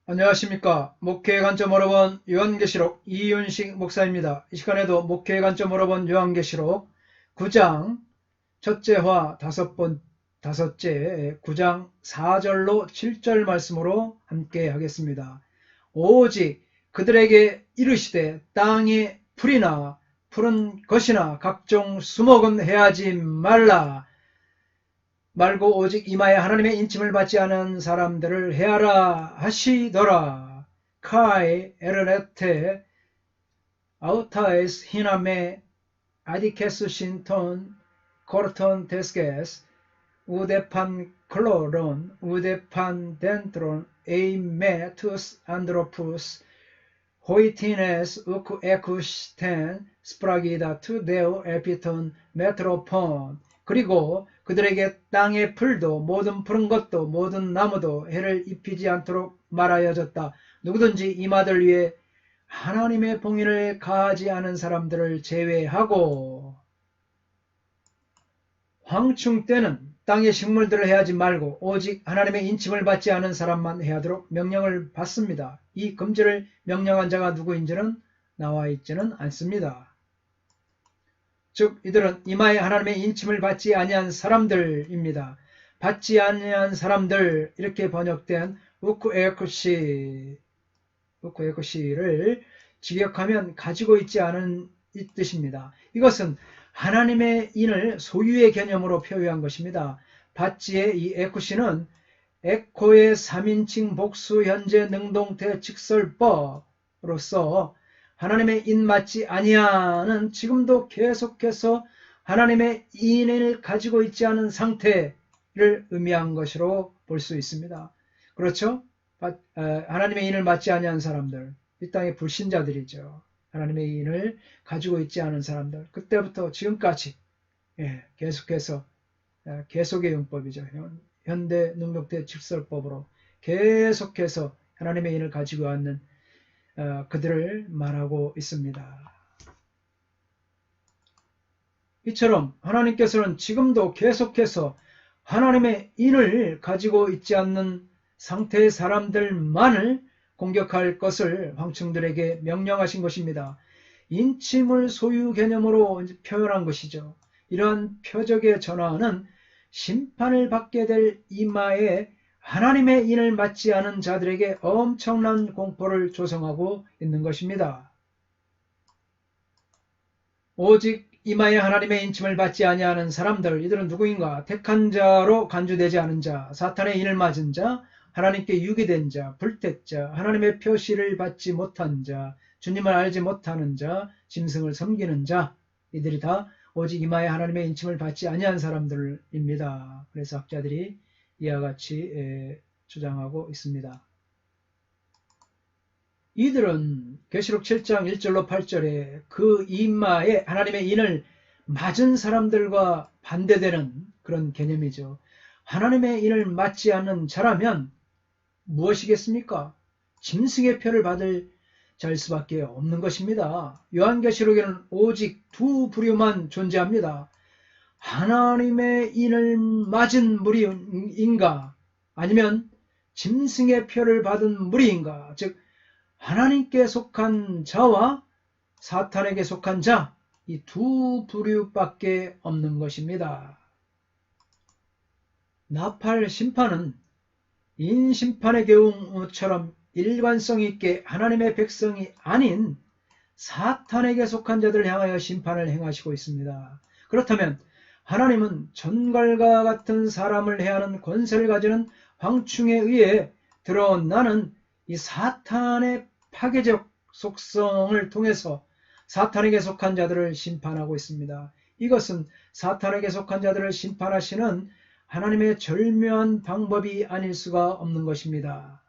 안녕하십니까. 목회의 관점 여러분 요한계시록 이윤식 목사입니다. 이 시간에도 목회의 관점 여러분 요한계시록 9장 첫째화 다섯째 9장 4절로 7절 말씀으로 함께 하겠습니다. 오직 그들에게 이르시되 땅에 풀이나 푸른 것이나 각종 수목은 해하지 말고 오직 이마에 하나님의 인침을 받지 않은 사람들을 해하라 하시더라. 카이 에르레테 아우타에스 히나메 아디케스 신톤 코르톤 데스게스 우데판 클로론 우데판 덴트론 에이메 투스 안드로푸스 호이티네스 우쿠 에쿠스텐 스프라기다 투데오 에피톤 메트로폰. 그리고 그들에게 땅의 풀도 모든 푸른 것도 모든 나무도 해를 입히지 않도록 말하여졌다. 누구든지 이마들 위에 하나님의 봉인을 가하지 않은 사람들을 제외하고. 황충 때는 땅의 식물들을 해하지 말고 오직 하나님의 인침을 받지 않은 사람만 해하도록 명령을 받습니다. 이 금지를 명령한 자가 누구인지는 나와 있지는 않습니다. 즉 이들은 이마에 하나님의 인침을 받지 아니한 사람들입니다. 받지 아니한 사람들, 이렇게 번역된 우쿠에쿠시를 직역하면 가지고 있지 않은 이 뜻입니다. 이것은 하나님의 인을 소유의 개념으로 표현한 것입니다. 받지의 이 에쿠시는 에코의 3인칭 복수 현재 능동태 직설법으로서 하나님의 인 맞지 아니하는 지금도 계속해서 하나님의 인을 가지고 있지 않은 상태를 의미한 것으로 볼 수 있습니다. 그렇죠? 하나님의 인을 맞지 아니한 사람들, 이 땅의 불신자들이죠. 하나님의 인을 가지고 있지 않은 사람들, 그때부터 지금까지 계속해서 계속의 용법이죠. 현대 능력대 직설법으로 계속해서 하나님의 인을 가지고 있는 그들을 말하고 있습니다. 이처럼 하나님께서는 지금도 계속해서 하나님의 인을 가지고 있지 않는 상태의 사람들만을 공격할 것을 황충들에게 명령하신 것입니다. 인침을 소유 개념으로 표현한 것이죠. 이러한 표적의 전환은 심판을 받게 될 이마에 하나님의 인을 맞지 않은 자들에게 엄청난 공포를 조성하고 있는 것입니다. 오직 이마에 하나님의 인침을 받지 아니하는 사람들, 이들은 누구인가? 택한 자로 간주되지 않은 자, 사탄의 인을 맞은 자, 하나님께 유기된 자, 불택자, 하나님의 표시를 받지 못한 자, 주님을 알지 못하는 자, 짐승을 섬기는 자, 이들이 다 오직 이마에 하나님의 인침을 받지 아니한 사람들입니다. 그래서 학자들이 이와 같이 주장하고 있습니다. 이들은 계시록 7장 1절로 8절에 그 이마에 하나님의 인을 맞은 사람들과 반대되는 그런 개념이죠. 하나님의 인을 맞지 않는 자라면 무엇이겠습니까? 짐승의 표를 받을 자일 수밖에 없는 것입니다. 요한계시록에는 오직 두 부류만 존재합니다. 하나님의 인을 맞은 무리인가, 아니면 짐승의 표를 받은 무리인가, 즉 하나님께 속한 자와 사탄에게 속한 자, 이 두 부류밖에 없는 것입니다. 나팔 심판은 인심판의 경우처럼 일관성 있게 하나님의 백성이 아닌 사탄에게 속한 자들을 향하여 심판을 행하시고 있습니다. 그렇다면 하나님은 전갈과 같은 사람을 해하는 권세를 가지는 황충에 의해 드러나는 이 사탄의 파괴적 속성을 통해서 사탄에게 속한 자들을 심판하고 있습니다. 이것은 사탄에게 속한 자들을 심판하시는 하나님의 절묘한 방법이 아닐 수가 없는 것입니다.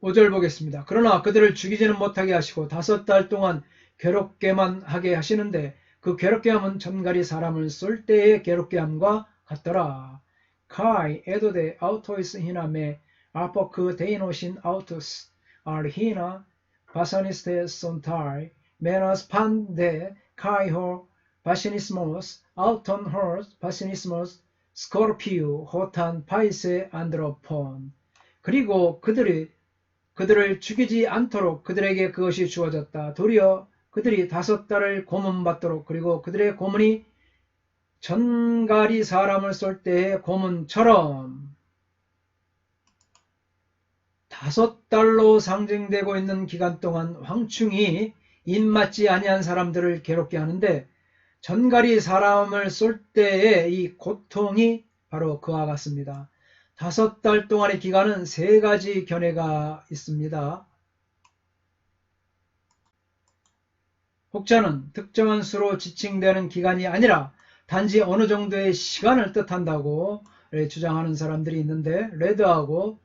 5절 보겠습니다. 그러나 그들을 죽이지는 못하게 하시고 5달 동안 괴롭게만 하게 하시는데 그 괴롭게함은 전갈이 사람을 쏠 때의 괴롭게함과 같더라. 카이 에도데 아우토이스 히나메 아포크 데이노신 아우토스 알히나 바사니스테 손타이 메나스 판데 카이호 바시니스모스 아우톤 호스 바시니스모스 스코르피우 호탄 파이세 안드로폰. 그리고 그들이 그들을 죽이지 않도록 그들에게 그것이 주어졌다. 도리어 그들이 5달을 고문받도록, 그리고 그들의 고문이 전갈이 사람을 쏠 때의 고문처럼 5달로 상징되고 있는 기간 동안 황충이 입맞지 아니한 사람들을 괴롭게 하는데, 전갈이 사람을 쏠 때의 이 고통이 바로 그와 같습니다. 5달 동안의 기간은 3가지 견해가 있습니다. 혹자는 특정한 수로 지칭되는 기간이 아니라 단지 어느 정도의 시간을 뜻한다고 주장하는 사람들이 있는데, 레드하고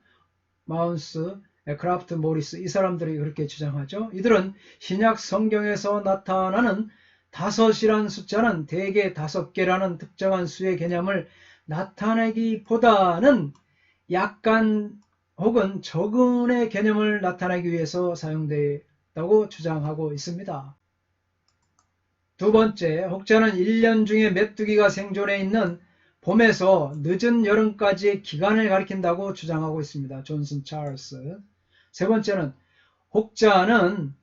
마운스, 크라프트 모리스, 이 사람들이 그렇게 주장하죠. 이들은 신약 성경에서 나타나는 5이란 숫자는 대개 5개라는 특정한 수의 개념을 나타내기보다는 약간 혹은 적은의 개념을 나타내기 위해서 사용되었다고 주장하고 있습니다. 두 번째, 혹자는 1년 중에 메뚜기가 생존해 있는 봄에서 늦은 여름까지의 기간을 가리킨다고 주장하고 있습니다. 존슨 찰스. 세 번째는, 혹자는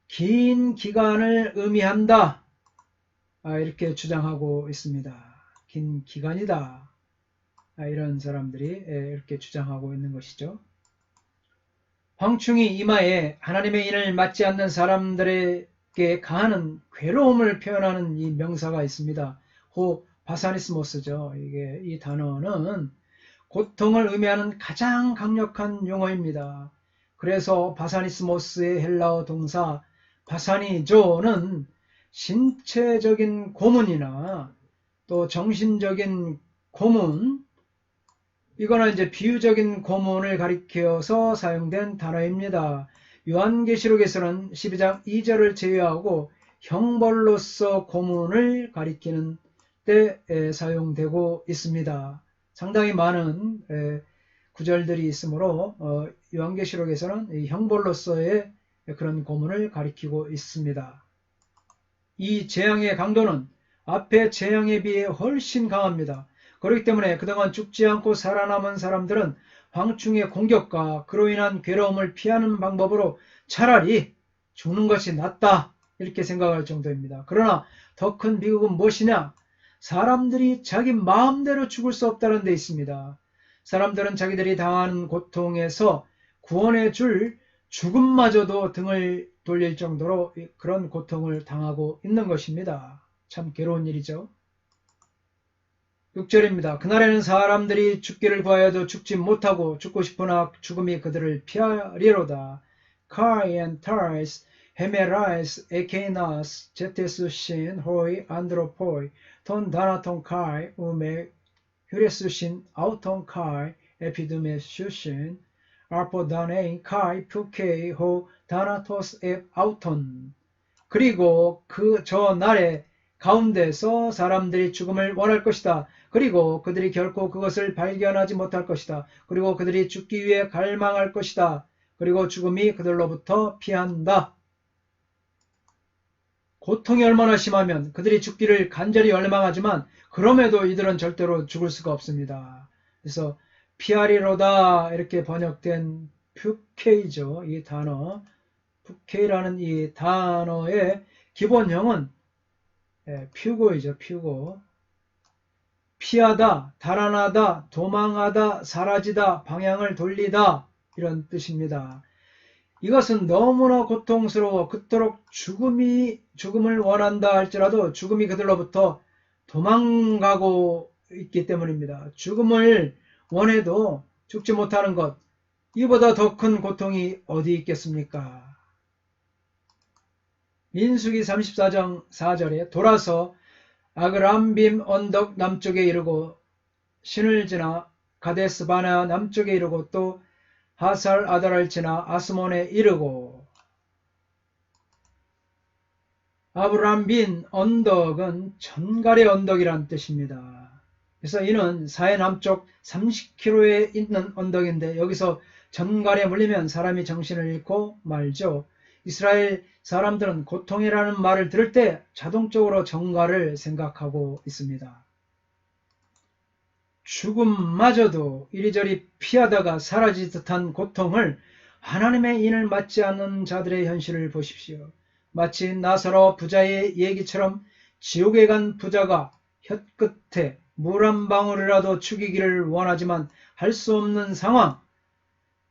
긴 기간을 의미한다, 이렇게 주장하고 있습니다. 긴 기간이다, 이런 사람들이 이렇게 주장하고 있는 것이죠. 황충이 이마에 하나님의 인을 맞지 않는 사람들에게 가하는 괴로움을 표현하는 이 명사가 있습니다. 호 바사니스모스죠. 이 단어는 고통을 의미하는 가장 강력한 용어입니다. 그래서 바사니스모스의 헬라어 동사 바사니조는 신체적인 고문이나 또 정신적인 고문, 이거는 이제 비유적인 고문을 가리켜서 사용된 단어입니다. 요한계시록에서는 12장 2절을 제외하고 형벌로서 고문을 가리키는 때 사용되고 있습니다. 상당히 많은 구절들이 있으므로 요한계시록에서는 형벌로서의 그런 고문을 가리키고 있습니다. 이 재앙의 강도는 앞의 재앙에 비해 훨씬 강합니다. 그렇기 때문에 그동안 죽지 않고 살아남은 사람들은 황충의 공격과 그로 인한 괴로움을 피하는 방법으로 차라리 죽는 것이 낫다, 이렇게 생각할 정도입니다. 그러나 더 큰 비극은 무엇이냐? 사람들이 자기 마음대로 죽을 수 없다는 데 있습니다. 사람들은 자기들이 당하는 고통에서 구원해 줄 죽음마저도 등을 돌릴 정도로 그런 고통을 당하고 있는 것입니다. 참 괴로운 일이죠. 6절입니다. 그날에는 사람들이 죽기를 구하여도 죽지 못하고 죽고 싶으나 죽음이 그들을 피하리로다. 카이 앤 타이스, 헤메라이스, 에케이나스, 제테수신, 호이, 안드로포이, 톤 다나톤 카이, 우메, 휴레수신, 아우톤 카이, 에피드메 슈신, 알포다네인 카이, 푸케이, 호, 다나토스, 에, 아우톤. 그리고 저 날의 가운데서 사람들이 죽음을 원할 것이다. 그리고 그들이 결코 그것을 발견하지 못할 것이다. 그리고 그들이 죽기 위해 갈망할 것이다. 그리고 죽음이 그들로부터 피한다. 고통이 얼마나 심하면 그들이 죽기를 간절히 열망하지만 그럼에도 이들은 절대로 죽을 수가 없습니다. 그래서 피하리로다, 이렇게 번역된 푸케이죠. 이 단어, 푸케이라는 이 단어의 기본형은 퓨고이죠. 퓨고. 피하다, 달아나다, 도망하다, 사라지다, 방향을 돌리다, 이런 뜻입니다. 이것은 너무나 고통스러워 그토록 죽음을 원한다 할지라도 죽음이 그들로부터 도망가고 있기 때문입니다. 죽음을 원해도 죽지 못하는 것, 이보다 더 큰 고통이 어디 있겠습니까? 민수기 34장 4절에 돌아서 아그람빔 언덕 남쪽에 이르고 신을 지나 가데스바나 남쪽에 이르고 또 하살 아다랄 지나 아스몬에 이르고. 아브람빈 언덕은 전갈의 언덕이란 뜻입니다. 그래서 이는 사해 남쪽 30km에 있는 언덕인데 여기서 전갈에 물리면 사람이 정신을 잃고 말죠. 이스라엘 사람들은 고통이라는 말을 들을 때 자동적으로 전갈을 생각하고 있습니다. 죽음마저도 이리저리 피하다가 사라질 듯한 고통을 하나님의 인을 맞지 않는 자들의 현실을 보십시오. 마치 나사로 부자의 얘기처럼 지옥에 간 부자가 혀끝에 물 한 방울이라도 죽이기를 원하지만 할 수 없는 상황.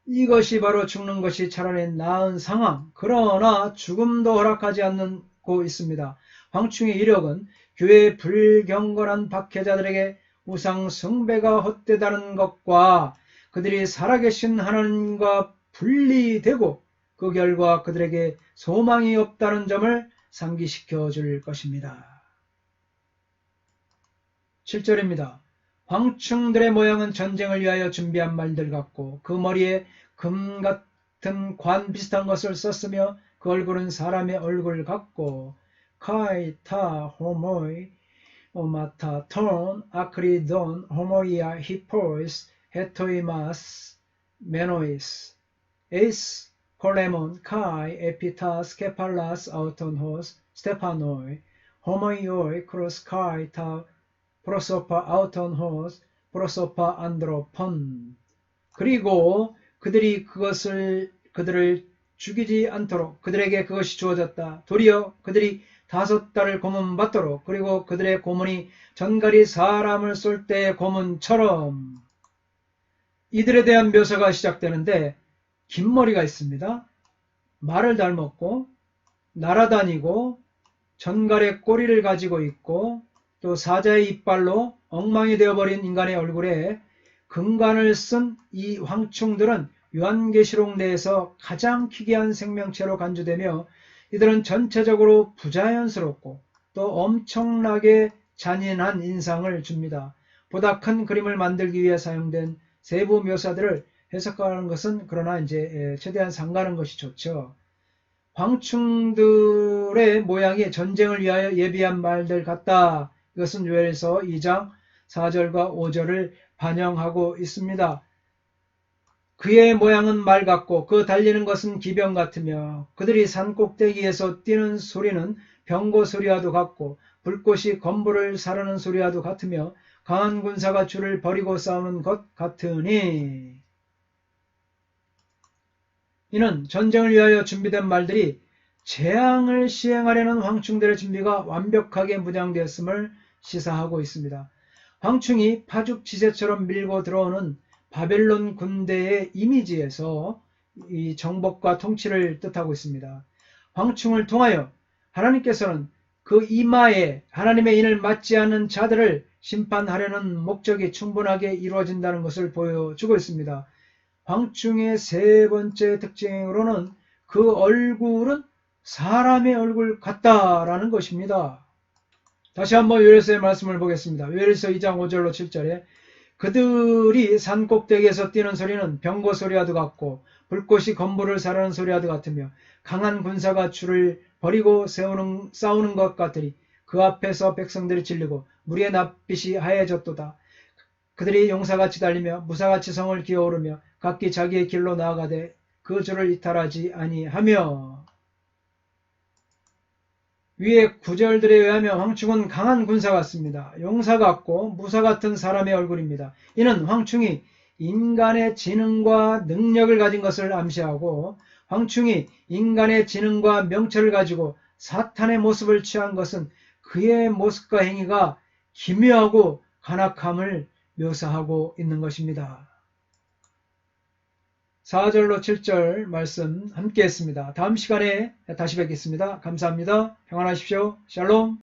이것이 바로 죽는 것이 차라리 나은 상황. 그러나 죽음도 허락하지 않고 있습니다. 황충의 이력은 교회의 불경건한 박해자들에게 우상 숭배가 헛되다는 것과 그들이 살아계신 하나님과 분리되고 그 결과 그들에게 소망이 없다는 점을 상기시켜 줄 것입니다. 7절입니다. 황충들의 모양은 전쟁을 위하여 준비한 말들 같고 그 머리에 금 같은 관 비슷한 것을 썼으며 그 얼굴은 사람의 얼굴 같고 카이 타 호모이 오마타 톤 아크리돈 호모이아 히포이스 헤토이마스 메노이스 에이스 콜레몬 카이 에피타스 케팔라스 아우톤호스 스테파노이 호모이오이 크로스 카이 타 프로소파 아우톤호스 프로소파 안드로폰. 그리고 그들이 그들을 죽이지 않도록 그들에게 그것이 주어졌다. 도리어 그들이 5달을 고문받도록 그리고 그들의 고문이 전갈이 사람을 쏠 때의 고문처럼 이들에 대한 묘사가 시작되는데 긴 머리가 있습니다. 말을 닮았고 날아다니고 전갈의 꼬리를 가지고 있고 또 사자의 이빨로 엉망이 되어버린 인간의 얼굴에 금관을 쓴 이 황충들은 요한계시록 내에서 가장 희귀한 생명체로 간주되며 이들은 전체적으로 부자연스럽고 또 엄청나게 잔인한 인상을 줍니다. 보다 큰 그림을 만들기 위해 사용된 세부 묘사들을 해석하는 것은 그러나 이제 최대한 삼가는 것이 좋죠. 황충들의 모양이 전쟁을 위하여 예비한 말들 같다. 이것은 요엘서 2장 4절과 5절을 반영하고 있습니다. 그의 모양은 말 같고 그 달리는 것은 기병 같으며 그들이 산 꼭대기에서 뛰는 소리는 병거 소리와도 같고 불꽃이 건물을 사르는 소리와도 같으며 강한 군사가 줄을 버리고 싸우는 것 같으니 이는 전쟁을 위하여 준비된 말들이 재앙을 시행하려는 황충들의 준비가 완벽하게 무장되었음을 시사하고 있습니다. 황충이 파죽지세처럼 밀고 들어오는 바벨론 군대의 이미지에서 이 정복과 통치를 뜻하고 있습니다. 황충을 통하여 하나님께서는 그 이마에 하나님의 인을 맞지 않는 자들을 심판하려는 목적이 충분하게 이루어진다는 것을 보여주고 있습니다. 황충의 세 번째 특징으로는 그 얼굴은 사람의 얼굴 같다라는 것입니다. 다시 한번 요엘서의 말씀을 보겠습니다. 요엘서 2장 5절로 7절에 그들이 산 꼭대기에서 뛰는 소리는 병거 소리와도 같고 불꽃이 건물을 사르는 소리와도 같으며 강한 군사가 줄을 버리고 싸우는 것 같으니 그 앞에서 백성들이 질리고 물의 낯빛이 하얘졌도다. 그들이 용사같이 달리며 무사같이 성을 기어오르며 각기 자기의 길로 나아가되 그 줄을 이탈하지 아니하며. 위의 구절들에 의하면 황충은 강한 군사 같습니다. 용사 같고 무사 같은 사람의 얼굴입니다. 이는 황충이 인간의 지능과 능력을 가진 것을 암시하고 황충이 인간의 지능과 명철을 가지고 사탄의 모습을 취한 것은 그의 모습과 행위가 기묘하고 간악함을 묘사하고 있는 것입니다. 4절로 7절 말씀 함께 했습니다. 다음 시간에 다시 뵙겠습니다. 감사합니다. 평안하십시오. 샬롬.